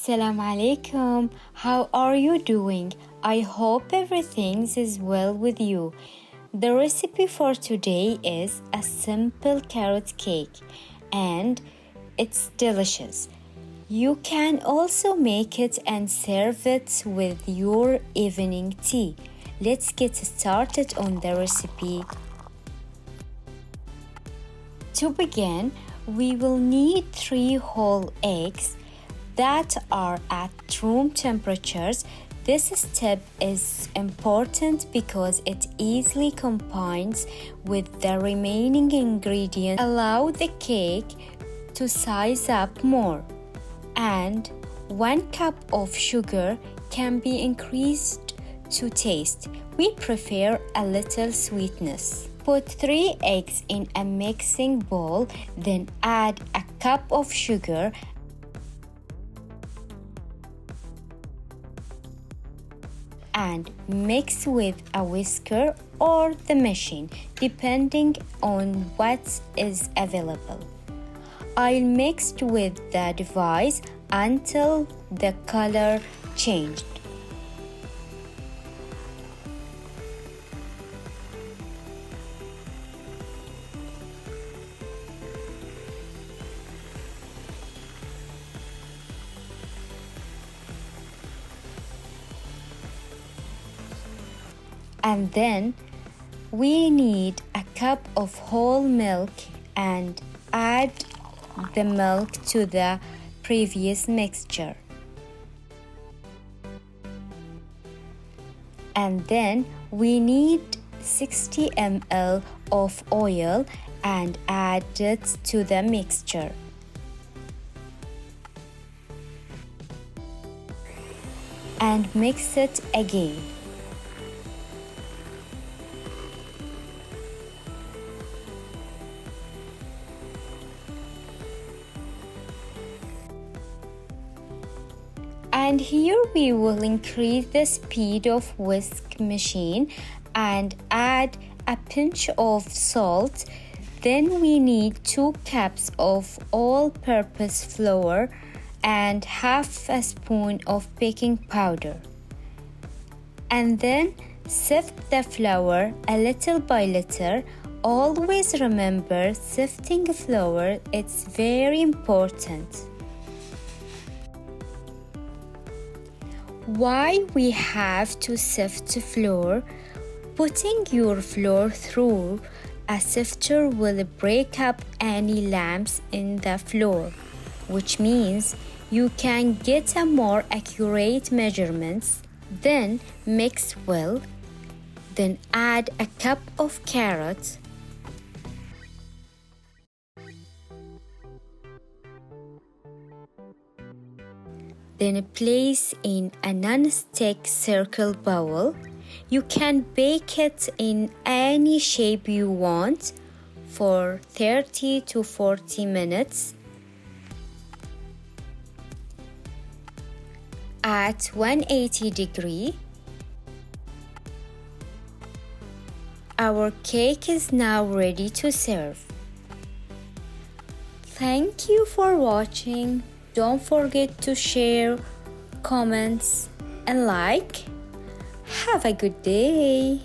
Assalamu alaikum. How are you doing? I hope everything is well with you. The recipe for today is a simple carrot cake and it's delicious. You can also make it and serve it with your evening tea. Let's get started on the recipe. To begin, we will need 3 whole eggs that are at room temperatures. This step is important because it easily combines with the remaining ingredients. Allow the cake to size up more. And 1 cup of sugar can be increased to taste. We prefer a little sweetness. Put 3 eggs in a mixing bowl, then add a cup of sugar and mix with a whisker or the machine, depending on what is available. I'll mix with the device until the color changed. And then we need a cup of whole milk and add the milk to the previous mixture. And then we need 60 ml of oil and add it to the mixture. And mix it again. And here we will increase the speed of whisk machine and add a pinch of salt. Then we need 2 cups of all-purpose flour and half a spoon of baking powder. And then sift the flour a little by little. Always remember, sifting flour, it's very important. Why we have to sift flour? Putting your flour through a sifter will break up any lumps in the flour, which means you can get a more accurate measurements. Then mix well. Then add a cup of carrots. Then place in a non-stick circle bowl. You can bake it in any shape you want for 30 to 40 minutes at 180 degrees. Our cake is now ready to serve. Thank you for watching. Don't forget to share, comments, and like. Have a good day.